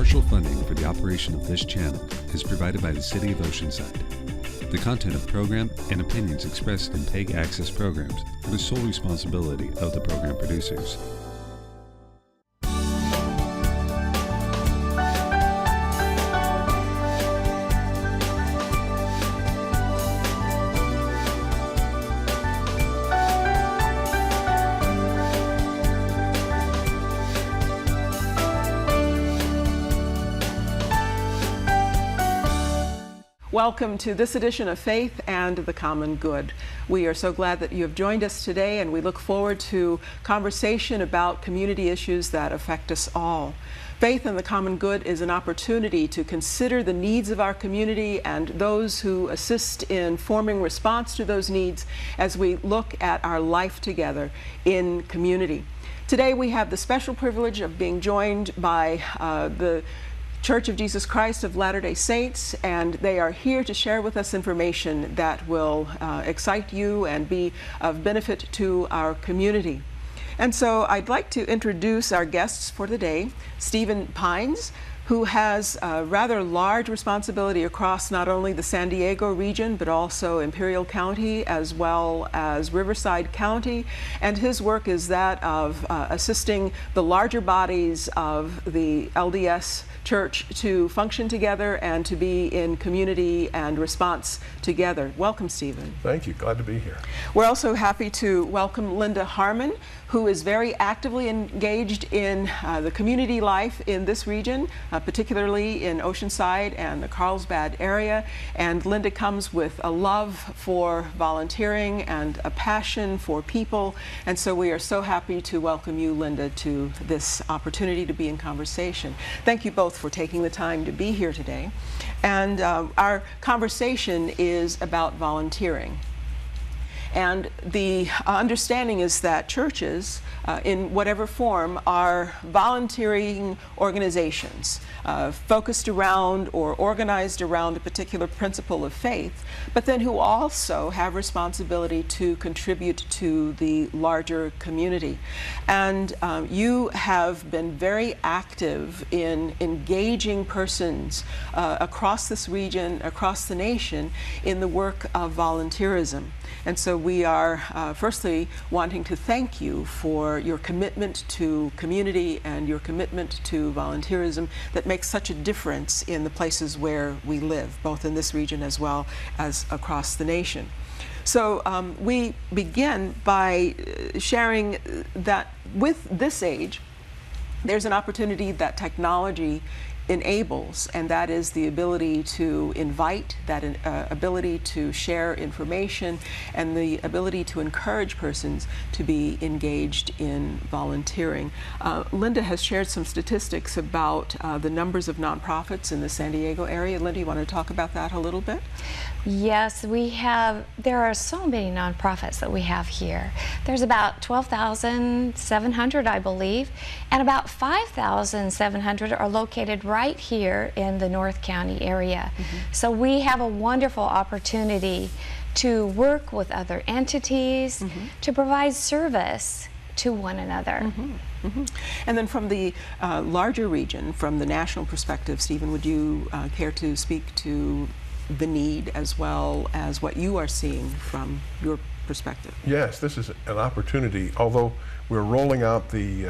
Partial funding for the operation of this channel is provided by the City of Oceanside. The content of the program and opinions expressed in PEG Access programs are the sole responsibility of the program producers. Welcome to this edition of Faith and the Common Good. We are so glad that you have joined us today, and we look forward to conversation about community issues that affect us all. Faith and the Common Good is an opportunity to consider the needs of our community and those who assist in forming response to those needs as we look at our life together in community. Today we have the special privilege of being joined by the Church of Jesus Christ of Latter-day Saints, and they are here to share with us information that will excite you and be of benefit to our community. And so I'd like to introduce our guests for the day. Stephen Pines, who has a rather large responsibility across not only the San Diego region, but also Imperial County as well as Riverside County. And his work is that of assisting the larger bodies of the LDS Church to function together and to be in community and response together. Welcome, Stephen. Thank you. Glad to be here. We're also happy to welcome Linda Harmon, who is very actively engaged in the community life in this region, particularly in Oceanside and the Carlsbad area. And Linda comes with a love for volunteering and a passion for people. And so we are so happy to welcome you, Linda, to this opportunity to be in conversation. Thank you both for taking the time to be here today. And our conversation is about volunteering. And the understanding is that churches, in whatever form, are volunteering organizations focused around or organized around a particular principle of faith, but then who also have responsibility to contribute to the larger community. And you have been very active in engaging persons across this region, across the nation, in the work of volunteerism. And so we are firstly wanting to thank you for your commitment to community and your commitment to volunteerism that makes such a difference in the places where we live, both in this region as well as across the nation. So we begin by sharing that with this age, there's an opportunity that technology enables, and that is the ability to invite, that ability to share information, and the ability to encourage persons to be engaged in volunteering. Linda has shared some statistics about the numbers of nonprofits in the San Diego area. Linda, you want to talk about that a little bit? Yes, there are so many nonprofits that we have here. There's about 12,700, I believe, and about 5,700 are located right here in the North County area. Mm-hmm. So we have a wonderful opportunity to work with other entities, mm-hmm. to provide service to one another. Mm-hmm. Mm-hmm. And then from the larger region, from the national perspective, Stephen, would you care to speak to the need as well as what you are seeing from your perspective? Yes, this is an opportunity, although we're rolling out the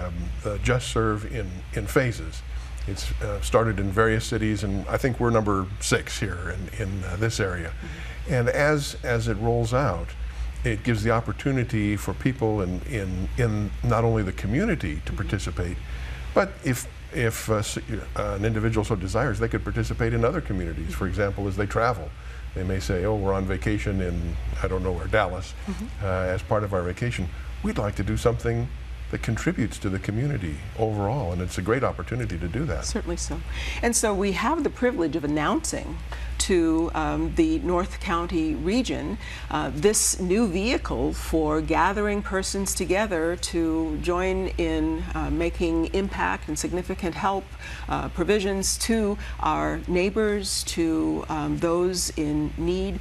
Just Serve in phases. It's started in various cities, and I think we're number 6 here in this area. Mm-hmm. And as it rolls out, it gives the opportunity for people in not only the community to participate, but if an individual so desires, they could participate in other communities. For example, as they travel, they may say, oh, we're on vacation in, I don't know where, Dallas. Mm-hmm. As part of our vacation, we'd like to do something that contributes to the community overall, and it's a great opportunity to do that. Certainly so. And so we have the privilege of announcing to the North County region this new vehicle for gathering persons together to join in making impact and significant help, provisions to our neighbors, to those in need,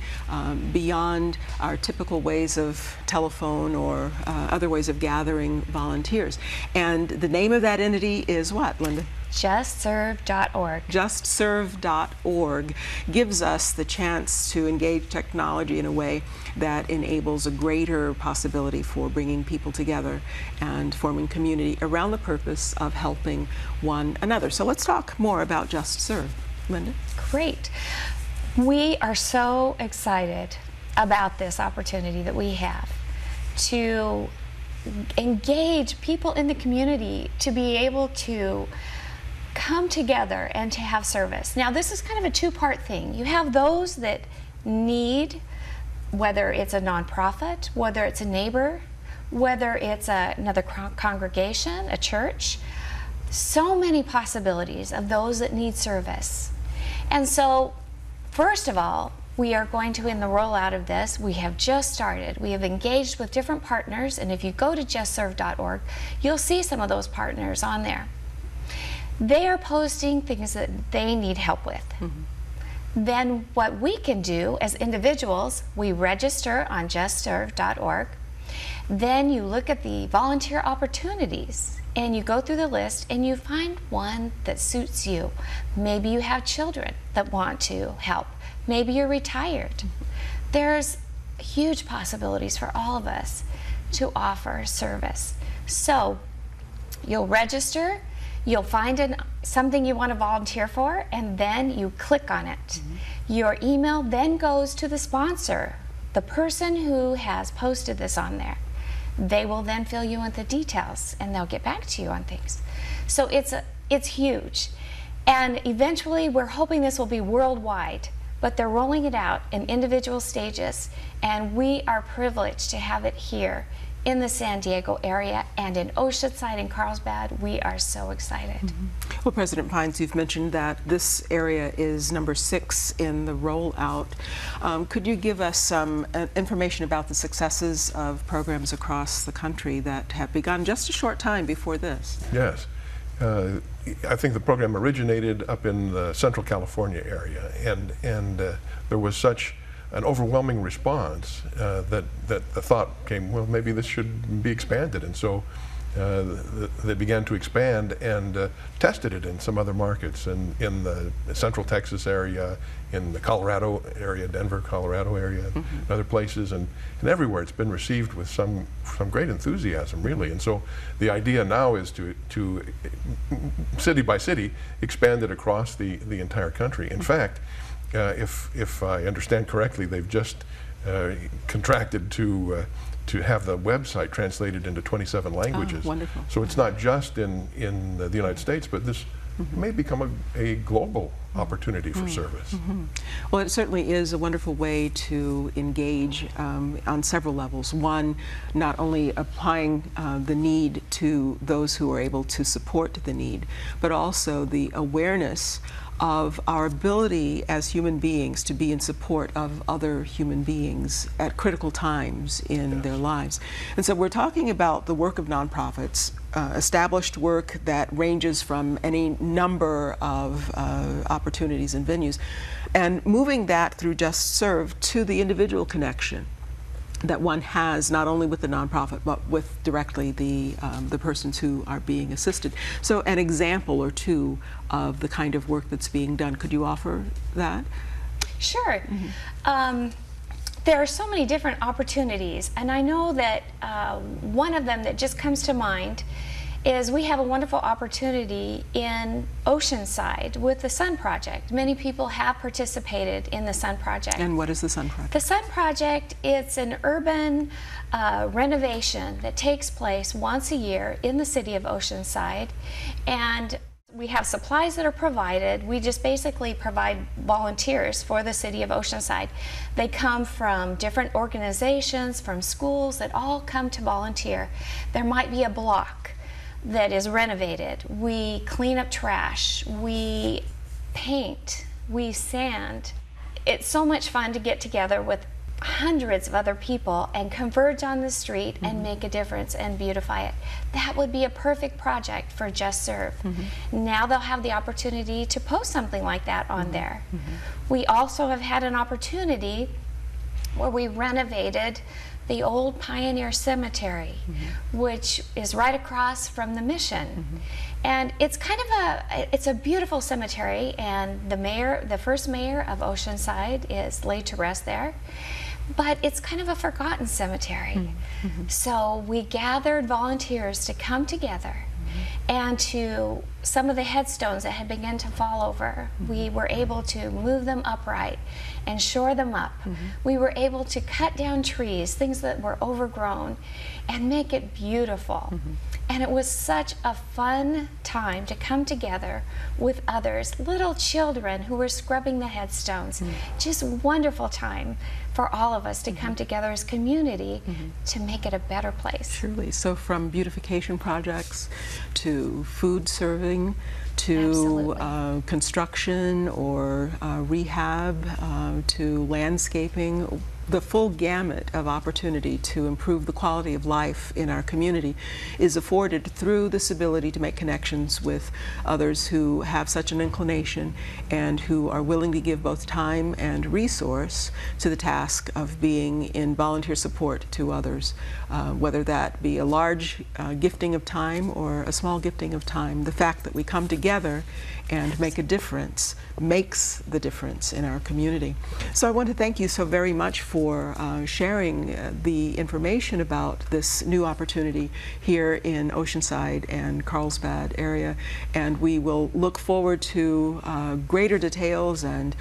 beyond our typical ways of telephone or other ways of gathering volunteers. And the name of that entity is what, Linda? JustServe.org. JustServe.org gives us the chance to engage technology in a way that enables a greater possibility for bringing people together and forming community around the purpose of helping one another. So let's talk more about Just Serve. Linda? Great. We are so excited about this opportunity that we have to engage people in the community to be able to come together and to have service. Now, this is kind of a two-part thing. You have those that need, whether it's a nonprofit, whether it's a neighbor, whether it's another congregation, a church, so many possibilities of those that need service. And so, first of all, we are going to, in the rollout of this, we have just started. We have engaged with different partners, and if you go to justserve.org, you'll see some of those partners on there. They are posting things that they need help with. Then what we can do as individuals, we register on justserve.org. Then you look at the volunteer opportunities and you go through the list and you find one that suits you. Maybe you have children that want to help. Maybe you're retired. There's huge possibilities for all of us to offer service. So you'll register, you'll find something you want to volunteer for, and then you click on it. Your email then goes to the sponsor, the person who has posted this on there. They will then fill you in the details and they'll get back to you on things. So it's huge. And eventually we're hoping this will be worldwide, but they're rolling it out in individual stages, and we are privileged to have it here in the San Diego area and in Oceanside and Carlsbad. We are so excited. Well, President Pines, you've mentioned that this area is number 6 in the rollout. Could you give us some information about the successes of programs across the country that have begun just a short time before this? Yes. I think the program originated up in the Central California area, and there was such an overwhelming response that the thought came, well, maybe this should be expanded. And so they began to expand and tested it in some other markets, and in the Central Texas area, in the Colorado area, Denver, Colorado area, and other places, and everywhere it's been received with some great enthusiasm, really. And so the idea now is to city by city expand it across the entire country. In fact, if I understand correctly, they've just contracted to have the website translated into 27 languages. Oh, wonderful. So it's not just in the United States, but this may become a global opportunity for service. Well, it certainly is a wonderful way to engage on several levels. One, not only applying the need to those who are able to support the need, but also the awareness of our ability as human beings to be in support of other human beings at critical times in their lives. And so we're talking about the work of nonprofits, established work that ranges from any number of opportunities and venues, and moving that through Just Serve to the individual connection that one has, not only with the nonprofit, but with directly the persons who are being assisted. So an example or two of the kind of work that's being done, could you offer that? Sure. There are so many different opportunities, and I know that one of them that just comes to mind is we have a wonderful opportunity in Oceanside with the Sun Project. Many people have participated in the Sun Project. And what is the Sun Project? The Sun Project, it's an urban renovation that takes place once a year in the city of Oceanside, and we have supplies that are provided. We just basically provide volunteers for the city of Oceanside. They come from different organizations, from schools, that all come to volunteer. There might be a block that is renovated. We clean up trash, we paint, we sand. It's so much fun to get together with hundreds of other people and converge on the street and make a difference and beautify it. That would be a perfect project for Just Serve. Now they'll have the opportunity to post something like that on there. We also have had an opportunity where we renovated the old Pioneer Cemetery, which is right across from the mission. And it's kind of it's a beautiful cemetery, and the first mayor of Oceanside is laid to rest there. But it's kind of a forgotten cemetery. So we gathered volunteers to come together, and to some of the headstones that had begun to fall over, we were able to move them upright and shore them up. We were able to cut down trees, things that were overgrown, and make it beautiful. And it was such a fun time to come together with others, little children who were scrubbing the headstones. Just a wonderful time for all of us to come together as community to make it a better place. Surely. So from beautification projects to food serving to construction or rehab to landscaping, the full gamut of opportunity to improve the quality of life in our community is afforded through this ability to make connections with others who have such an inclination and who are willing to give both time and resource to the task of being in volunteer support to others, whether that be a large gifting of time or a small gifting of time. The fact that we come together and make a difference makes the difference in our community. So I want to thank you so very much for sharing the information about this new opportunity here in Oceanside and Carlsbad area, and we will look forward to greater details and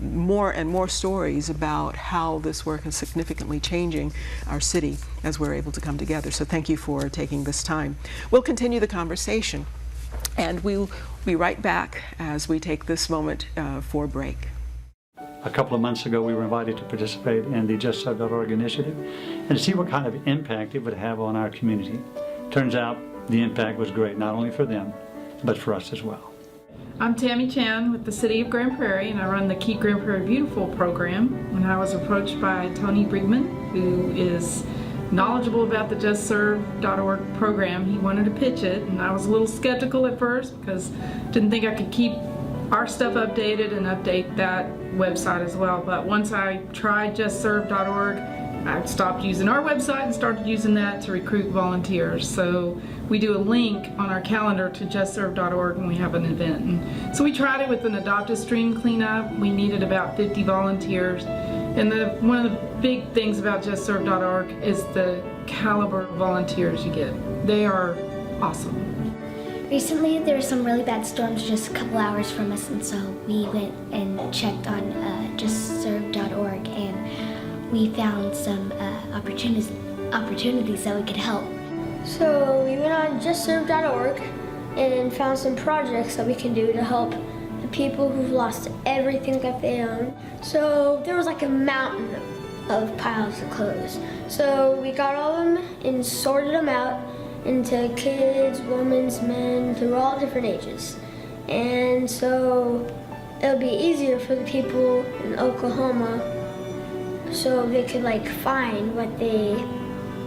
more stories about how this work is significantly changing our city as we're able to come together. So thank you for taking this time. We'll continue the conversation, and we'll be right back as we take this moment for a break. A couple of months ago, we were invited to participate in the JustServe.org initiative and to see what kind of impact it would have on our community. Turns out the impact was great, not only for them, but for us as well. I'm Tammy Chan with the City of Grand Prairie, and I run the Keep Grand Prairie Beautiful program. When I was approached by Tony Brigman, who is knowledgeable about the JustServe.org program, he wanted to pitch it, and I was a little skeptical at first because didn't think I could keep our stuff updated and update that website as well. But once I tried JustServe.org, I stopped using our website and started using that to recruit volunteers. So we do a link on our calendar to JustServe.org when we have an event. And so we tried it with an adoptive stream cleanup. We needed about 50 volunteers. And one of the big things about JustServe.org is the caliber of volunteers you get. They are awesome. Recently, there were some really bad storms just a couple hours from us, and so we went and checked on JustServe.org, and we found some opportunities that we could help. So we went on JustServe.org and found some projects that we can do to help the people who've lost everything that they own. So there was like a mountain of piles of clothes. So we got all of them and sorted them out into kids, women, men, through all different ages. And so it'll be easier for the people in Oklahoma so they could like find what they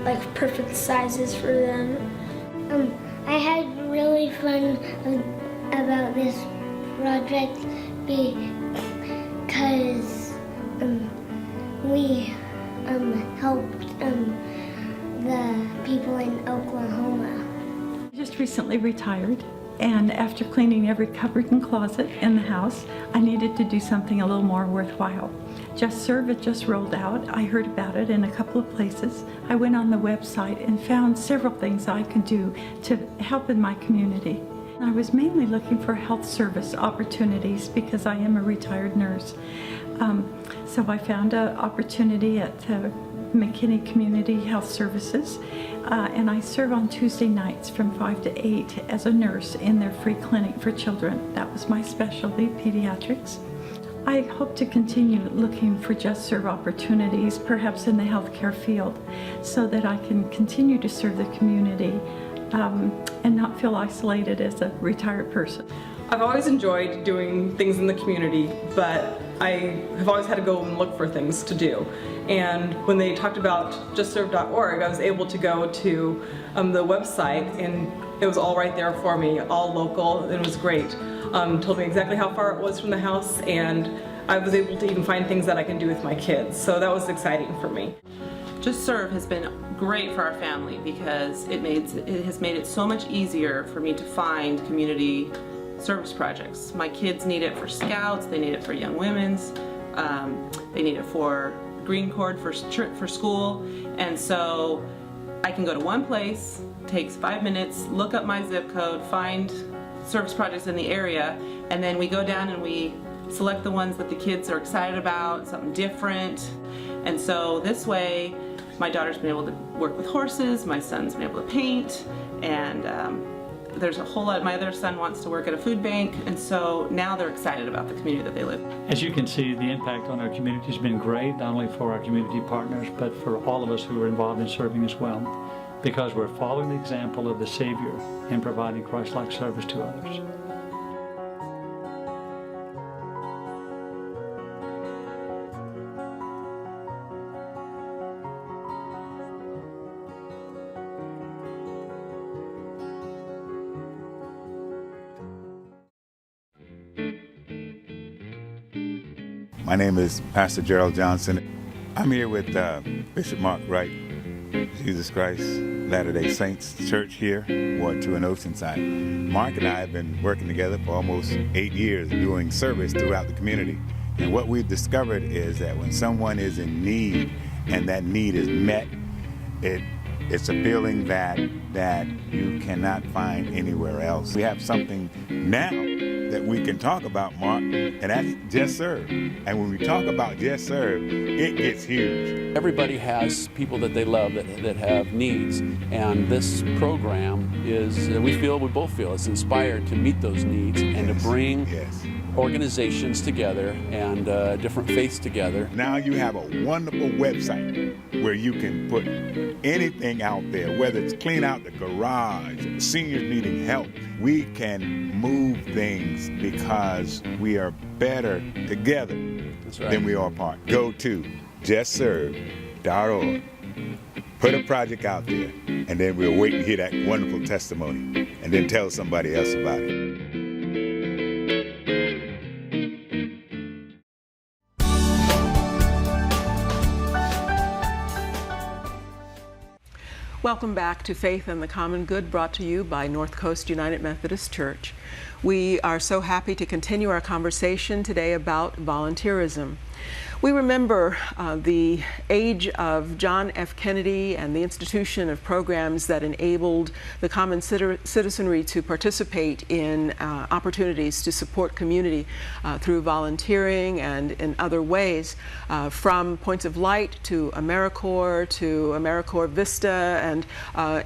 like perfect sizes for them. I had really fun about this project because we helped the people in Oklahoma. I just recently retired, and after cleaning every cupboard and closet in the house, I needed to do something a little more worthwhile. JustServe had just rolled out. I heard about it in a couple of places. I went on the website and found several things I could do to help in my community. I was mainly looking for health service opportunities because I am a retired nurse. So I found an opportunity at McKinney Community Health Services, and I serve on Tuesday nights from 5 to 8 as a nurse in their free clinic for children. That was my specialty, pediatrics. I hope to continue looking for JustServe opportunities, perhaps in the healthcare field, so that I can continue to serve the community and not feel isolated as a retired person. I've always enjoyed doing things in the community, but I have always had to go and look for things to do. And when they talked about JustServe.org, I was able to go to the website, and it was all right there for me, all local. It was great. Told me exactly how far it was from the house, and I was able to even find things that I can do with my kids. So that was exciting for me. Just Serve has been great for our family because it has made it so much easier for me to find community service projects. My kids need it for Scouts, they need it for Young Women's, they need it for Green Cord for school, and so I can go to one place, takes 5 minutes, look up my zip code, find service projects in the area, and then we go down and we select the ones that the kids are excited about, something different. And so this way, my daughter's been able to work with horses, my son's been able to paint, and there's a whole lot. My other son wants to work at a food bank, and so now they're excited about the community that they live in. As you can see, the impact on our community has been great, not only for our community partners, but for all of us who are involved in serving as well, because we're following the example of the Savior in providing Christ-like service to others. My name is Pastor Gerald Johnson. I'm here with Bishop Mark Wright, Jesus Christ Latter-day Saints Church here, Ward 2 in Oceanside. Mark and I have been working together for almost 8 years doing service throughout the community. And what we've discovered is that when someone is in need and that need is met, it's a feeling that you cannot find anywhere else. We have something now that we can talk about, Mark, and that's Just Serve. And when we talk about Just Serve, it gets huge. Everybody has people that they love that have needs, and this program is, we both feel, it's inspired to meet those needs and to bring organizations together and different faiths together. Now you have a wonderful website where you can put anything out there, whether it's clean out the garage, seniors needing help. We can move things because we are better together than we are apart. Go to justserve.org, put a project out there, and then we'll wait to hear that wonderful testimony, and then tell somebody else about it. Welcome back to Faith and the Common Good, brought to you by North Coast United Methodist Church. We are so happy to continue our conversation today about volunteerism. We remember the age of John F. Kennedy and the institution of programs that enabled the common citizenry to participate in opportunities to support community through volunteering and in other ways, from Points of Light to AmeriCorps Vista, and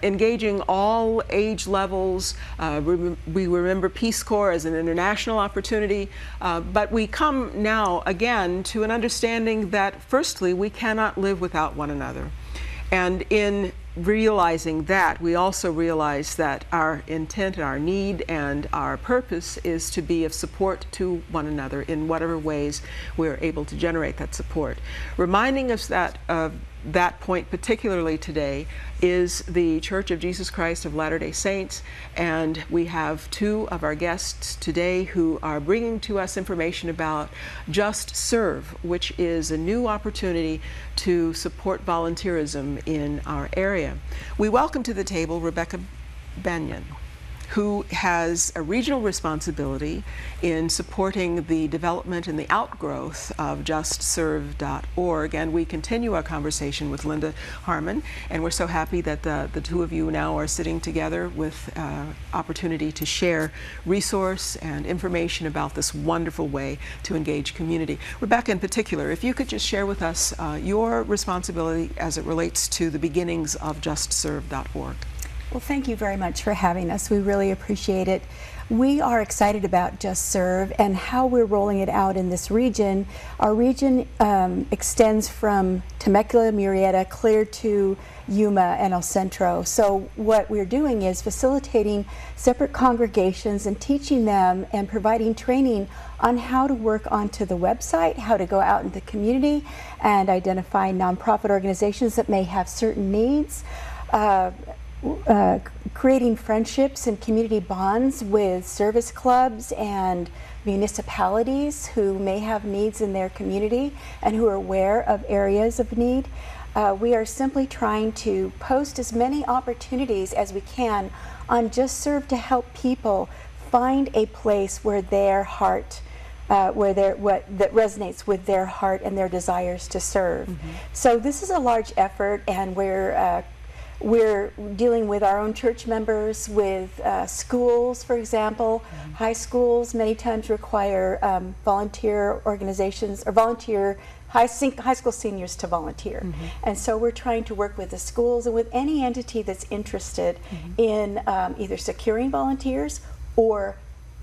engaging all age levels. We remember Peace Corps as an international opportunity, but we come now again to an understanding that, firstly, we cannot live without one another. And in realizing that, we also realize that our intent and our need and our purpose is to be of support to one another in whatever ways we're able to generate that support. Reminding us that that point particularly today is the Church of Jesus Christ of Latter-day Saints, and we have two of our guests today who are bringing to us information about Just Serve, which is a new opportunity to support volunteerism in our area. We welcome to the table Rebecca Banyan, who has a regional responsibility in supporting the development and the outgrowth of JustServe.org. And we continue our conversation with Linda Harmon, and we're so happy that the two of you now are sitting together with opportunity to share resource and information about this wonderful way to engage community. Rebecca, in particular, if you could just share with us your responsibility as it relates to the beginnings of JustServe.org. Well, thank you very much for having us. We really appreciate it. We are excited about Just Serve and how we're rolling it out in this region. Our region extends from Temecula, Murrieta, clear to Yuma and El Centro. So what we're doing is facilitating separate congregations and teaching them and providing training on how to work onto the website, how to go out in the community and identify nonprofit organizations that may have certain needs. Creating friendships and community bonds with service clubs and municipalities who may have needs in their community and who are aware of areas of need. We are simply trying to post as many opportunities as we can on Just Serve to help people find a place where their heart, that resonates with their heart and their desires to serve. So this is a large effort, and we're dealing with our own church members, with schools, for example. High schools many times require volunteer organizations or volunteer high school seniors to volunteer. And so we're trying to work with the schools and with any entity that's interested in either securing volunteers or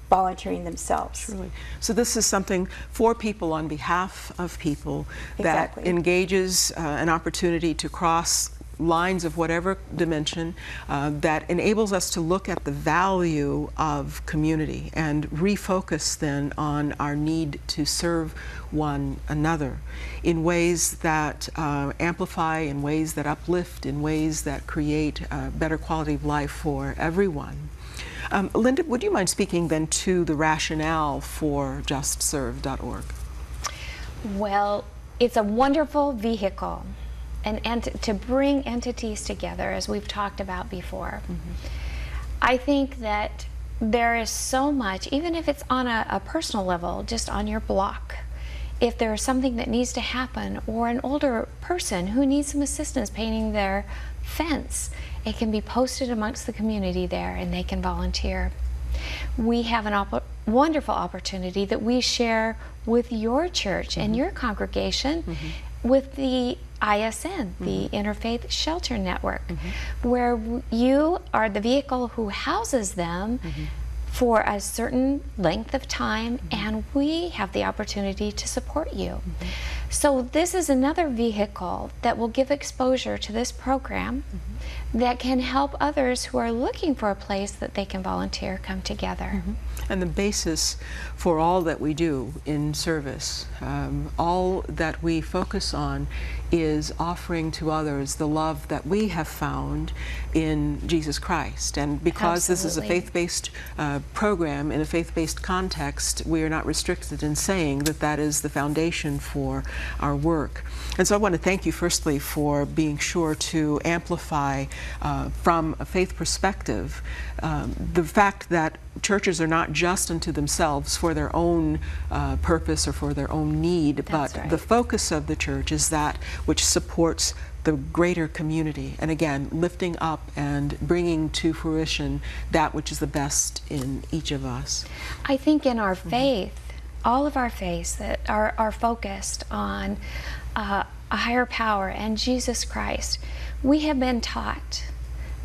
volunteering themselves. Truly. So this is something for people on behalf of people that engages an opportunity to cross lines of whatever dimension, that enables us to look at the value of community and refocus then on our need to serve one another in ways that amplify, in ways that uplift, in ways that create a better quality of life for everyone. Linda, would you mind speaking then to the rationale for JustServe.org? Well, it's a wonderful vehicle and to bring entities together, as we've talked about before. I think that there is so much, even if it's on a personal level, just on your block. If there's something that needs to happen, or an older person who needs some assistance painting their fence, it can be posted amongst the community there and they can volunteer. We have a wonderful opportunity that we share with your church and your congregation with the ISN, the Interfaith Shelter Network, where you are the vehicle who houses them for a certain length of time, and we have the opportunity to support you. So this is another vehicle that will give exposure to this program that can help others who are looking for a place that they can volunteer come together. And the basis for all that we do in service, all that we focus on, is offering to others the love that we have found in Jesus Christ. And because this is a faith-based program in a faith-based context, we are not restricted in saying that that is the foundation for our work. And so I want to thank you firstly for being sure to amplify from a faith perspective the fact that churches are not just unto themselves for their own purpose or for their own need, but the focus of the church is that which supports the greater community, and again, lifting up and bringing to fruition that which is the best in each of us. I think in our faith, all of our faiths that are focused on a higher power and Jesus Christ, we have been taught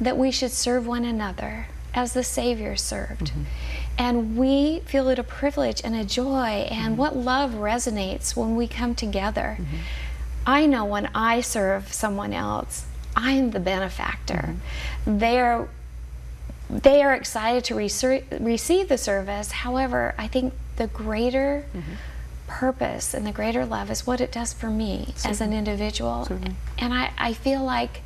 that we should serve one another as the Savior served. And we feel it a privilege and a joy, and what love resonates when we come together. I know when I serve someone else, I'm the benefactor. They are excited to receive the service. However, I think the greater purpose and the greater love is what it does for me as an individual. And I feel like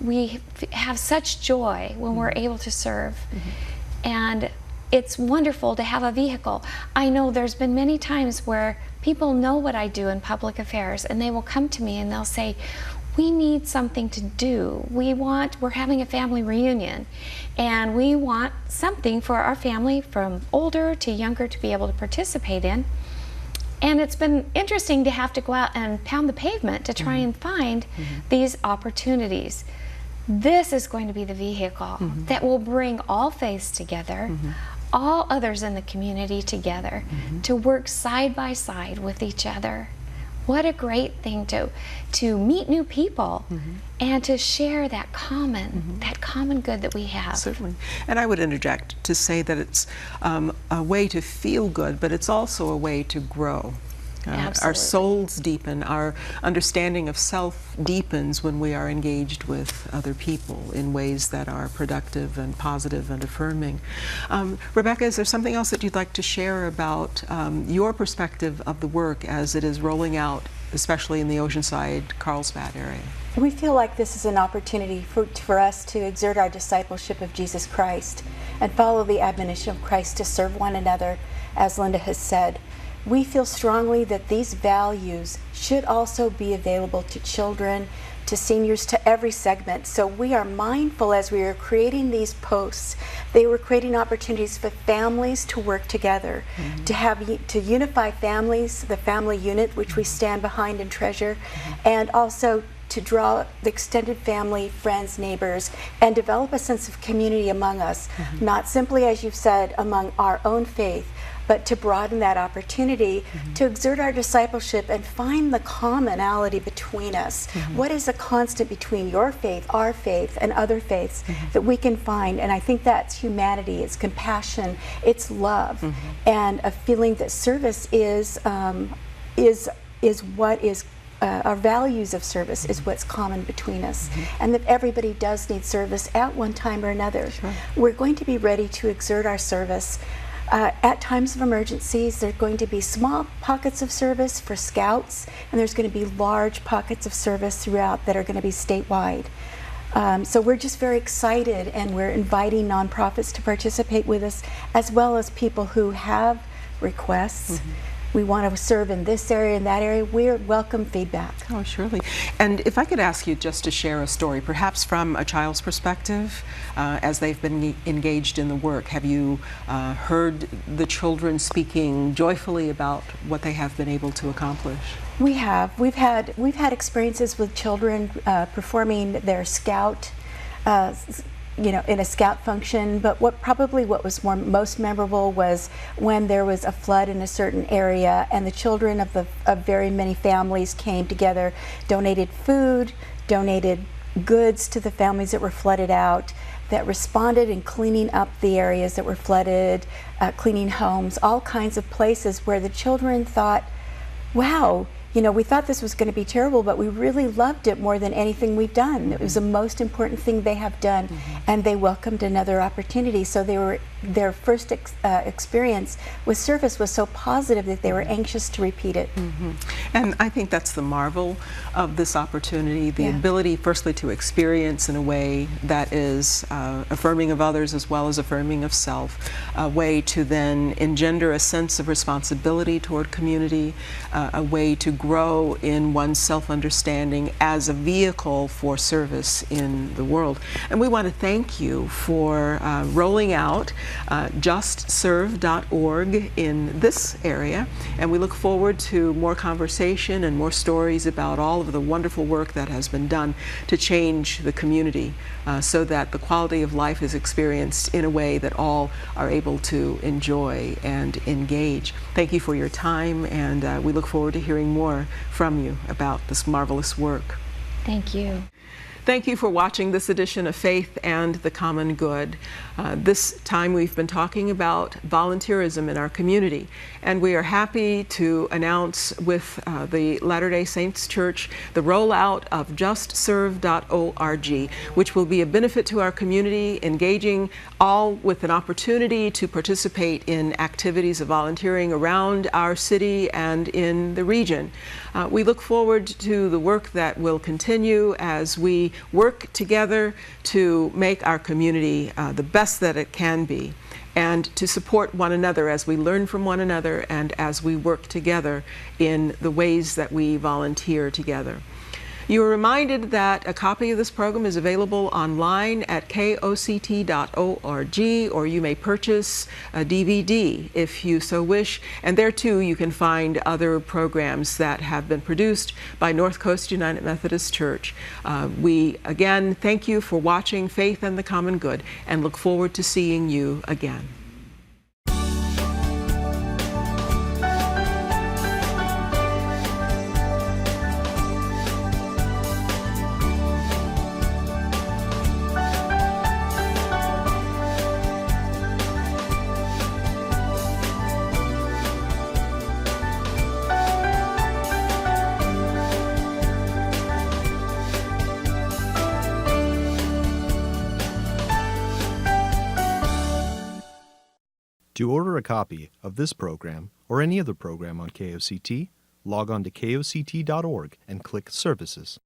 we have such joy when we're able to serve. And it's wonderful to have a vehicle. I know there's been many times where people know what I do in public affairs, and they will come to me and they'll say, we need something to do. We're having a family reunion, and we want something for our family from older to younger to be able to participate in. And it's been interesting to have to go out and pound the pavement to try and find these opportunities. This is going to be the vehicle that will bring all faiths together, all others in the community together, to work side by side with each other. What a great thing to meet new people and to share that common good that we have. Certainly. And I would interject to say that it's a way to feel good, but it's also a way to grow. Our souls deepen, our understanding of self deepens when we are engaged with other people in ways that are productive and positive and affirming. Rebecca, is there something else that you'd like to share about your perspective of the work as it is rolling out, especially in the Oceanside, Carlsbad area? We feel like this is an opportunity for us to exert our discipleship of Jesus Christ and follow the admonition of Christ to serve one another, as Linda has said. We feel strongly that these values should also be available to children, to seniors, to every segment. So we are mindful as we are creating these posts. They were creating opportunities for families to work together, to unify families, the family unit, which we stand behind and treasure, and also to draw the extended family, friends, neighbors, and develop a sense of community among us, not simply, as you've said, among our own faith, but to broaden that opportunity to exert our discipleship and find the commonality between us. What is a constant between your faith, our faith, and other faiths that we can find? And I think that's humanity, it's compassion, it's love, and a feeling that service is what is our values of service is what's common between us, and that everybody does need service at one time or another. We're going to be ready to exert our service. At times of emergencies, there are going to be small pockets of service for scouts, and there's going to be large pockets of service throughout that are going to be statewide. So we're just very excited, and we're inviting nonprofits to participate with us, as well as people who have requests. We want to serve in this area and that area. We welcome feedback. Oh, surely. And if I could ask you just to share a story, perhaps from a child's perspective, as they've been engaged in the work. Have you heard the children speaking joyfully about what they have been able to accomplish? We have. We've had experiences with children performing their scout, in a scout function, but what was most memorable was when there was a flood in a certain area, and the children of very many families came together, donated food, donated goods to the families that were flooded out, that responded in cleaning up the areas that were flooded, cleaning homes, all kinds of places where the children thought, wow, we thought this was going to be terrible, but we really loved it more than anything we've done. It was the most important thing they have done, and they welcomed another opportunity. So their first experience with service was so positive that they were anxious to repeat it. And I think that's the marvel of this opportunity, the ability firstly to experience in a way that is affirming of others as well as affirming of self, a way to then engender a sense of responsibility toward community, a way to grow in one's self-understanding as a vehicle for service in the world. And we want to thank you for rolling out justserve.org in this area, and we look forward to more conversation and more stories about all of the wonderful work that has been done to change the community so that the quality of life is experienced in a way that all are able to enjoy and engage. Thank you for your time, and we look forward to hearing more from you about this marvelous work. Thank you. Thank you for watching this edition of Faith and the Common Good. This time we've been talking about volunteerism in our community, and we are happy to announce with the Latter-day Saints Church the rollout of justserve.org, which will be a benefit to our community, engaging all with an opportunity to participate in activities of volunteering around our city and in the region. We look forward to the work that will continue as we work together to make our community the best that it can be, and to support one another as we learn from one another and as we work together in the ways that we volunteer together. You are reminded that a copy of this program is available online at koct.org, or you may purchase a DVD if you so wish. And there too you can find other programs that have been produced by North Coast United Methodist Church. We again thank you for watching Faith and the Common Good, and look forward to seeing you again. To order a copy of this program or any other program on KOCT, log on to koct.org and click Services.